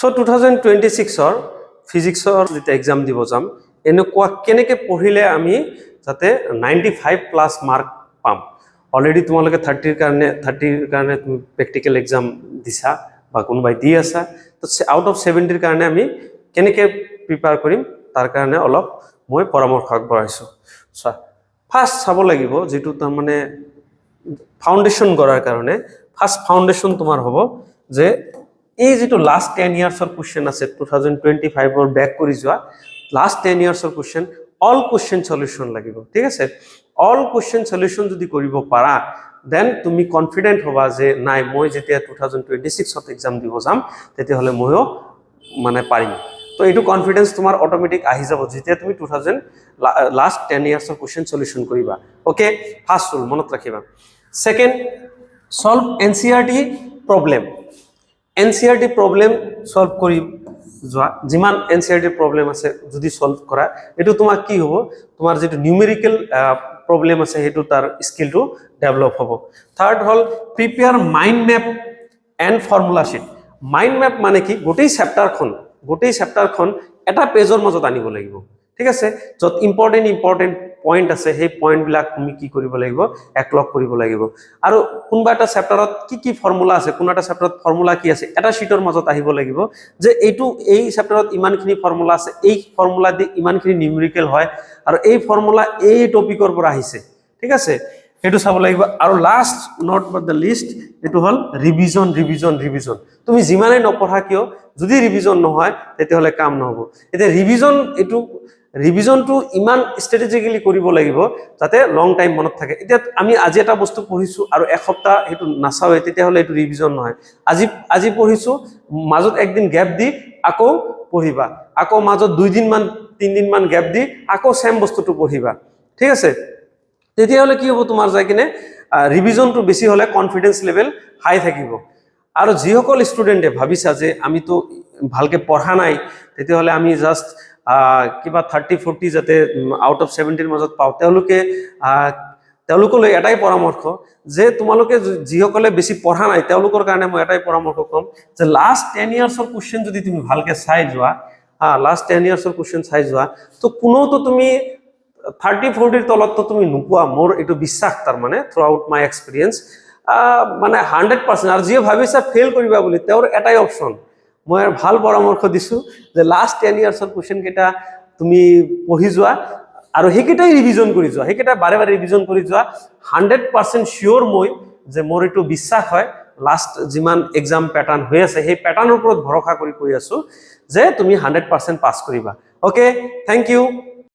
so 2026 ফিজিক্সৰ যেতিয়া exam দিব যাম এনেকুৱা কেনেকৈ পঢ়িলে আমি যাতে 95 প্লাস মাৰ্ক পাম অলৰেডি তোমালোকে 30ৰ কাৰণে তুমি প্ৰেক্টিকেল এক্সাম দিছা বা কোনোবাই দি আছা তো আউট অফ 70ৰ কাৰণে আমি কেনেকৈ প্ৰিপেয়াৰ কৰিম তাৰ কাৰণে অলপ মই পৰামৰ্শ আগবঢ়াইছো সো ফাৰ্স্ট চাব লাগিব যেটো তাৰ মানে ফাউন্ডেশন কৰাৰ কাৰণে ফাৰ্স্ট ফাউন্ডেশন তোমাৰ হ'ব যে এই যেটো লাস্ট 10 ইয়াৰ্সৰ কোশ্চেন আছে 2025 ব্যাক কৰি যোৱা লাস্ট 10 ইয়াৰ্সৰ কোশ্চেন অল কোশ্চেন সলিউশন লাগিব ঠিক আছে অল কোশ্চেন সলিউশন যদি কৰিব পাৰা দেন তুমি কনফিডেন্ট হবা যে নাই মই যেতিয়া 2026 এক্সাম দিব যাম তেতিয়া হলে মইও মানে পাৰিম তো এইটো কনফিডেন্স তোমাৰ অটোমেটিক আহি যাব যেতিয়া তুমি 2000 লাস্ট 10 ইয়াৰ্সৰ কোশ্চেন সলিউশন কৰিবা ওকে ফাৰ্স্ট ৰুল মনত ৰাখিবা second solve NCERT problem NCERT problem solve কৰি যোৱা যিমান এনসিইআৰটি প্ৰবলেম আছে যদি সলভ কৰা এটো তোমাক কি হ'ব তোমাৰ যেটো নিউমেৰিকেল প্ৰবলেম আছে হেতু তাৰ স্কিলটো ডেভেলপ হ'ব থাৰ্ড হল prepare mind map and formula sheet mind map মানে কি গোটেই চেপ্টাৰখন এটা পেজৰ মাজত আনিব লাগিব ঠিক আছে যত ইম্পৰ্টেন্ট পইণ্ট আছে সেই পইণ্ট বিলাক তুমি কি কৰিব লাগিব একলগ কৰিব লাগিব আৰু কোনবা এটা চেপ্টাৰত কি ফৰ্মুলা আছে কোন এটা চেপ্টাৰত ফৰ্মুলা কি আছে এটা শীটৰ মাজত আহিব লাগিব যে এই চেপ্টাৰত ইমানখিনি ফৰ্মুলা আছে এই ফৰ্মুলা দি ইমানখিনি নিউমেৰিকেল হয় আৰু এই ফৰ্মুলা এই টপিকৰ পৰা আহিছে ঠিক আছে এটো চাব লাগিব আৰু last not but the list এটো হল ৰিভিজন তুমি যিমানে নপঢ়া কিয় যদি ৰিভিজন নহয় তেতিয়া হলে কাম নহব এতিয়া ৰিভিজনটো ইমান স্ট্ৰ্যাটেজিক্যালি কৰিব লাগিব যাতে লং টাইম মনত থাকে এতিয়া আমি আজি এটা বস্তু পঢ়িছো আৰু এক সপ্তাহ হেতু নাচাওয়ে তেতিয়া হলে এটো ৰিভিজন নহয় আজি পঢ়িছো মাজত একদিন গ্যাপ দি আকৌ পঢ়িবা আকৌ মাজত 2 দিন মান 3 দিন মান গ্যাপ দি আকৌ সেম বস্তুটো পঢ়িবা ঠিক আছে তেতিয়া হলে কি হ'ব তোমাৰ যাই কিনে ৰিভিজনটো বেছি হলে কনফিডেন্স লেভেল হাই থাকিব আৰু যিসকল ষ্টুডেন্টে ভাবিছা যে আমি তো ভালকে পঢ়া নাই তেতিয়া হলে আমি জাস্ট কিবা 30-40 যাতে আউট অফ 70ৰ মাজত পাও তেওঁলোকলৈ এটাই পৰামৰ্শ যে তোমালোকে যিসকলে বেছি পঢ়া নাই তেওঁলোকৰ কাৰণে মই এটাই পৰামৰ্শ কম যে লাস্ট 10 ইয়াৰ্সৰ কোশ্চেন যদি তুমি ভালকে চাই যোৱা লাস্ট 10 ইয়াৰ্সৰ কোশ্চেন চাই যোৱা তো কোনো তো তুমি 30-40ৰ তলত তো তুমি নোপোৱা মোৰ এটো বিশ্বাস তাৰ মানে থ্ৰু আউট মাই এক্সপেৰিয়েন্স মানে 100% আৰু যিয়ে ভাবিছা ফেল কৰিবা বুলি তেওঁৰ এটাই অপচন মই ভাল পৰামৰ্শ দিছো যে লাস্ট 10 ইয়াৰ্সৰ কোশ্চেন কেটা তুমি পঢ়ি যোৱা আৰু হেকিটাই ৰিভিজন কৰি যোৱা হেকিটা বাৰে ৰিভিজন কৰি যোৱা 100% শিওৰ মই যে মোৰ এটো বিশ্বাস হয় লাস্ট যিমান এক্সাম প্যাটাৰ্ন হৈ আছে সেই প্যাটাৰ্নৰ ওপৰত ভৰসা কৰি কৈ আছো যে তুমি 100% পাস কৰিবা ওকে থ্যাংক ইউ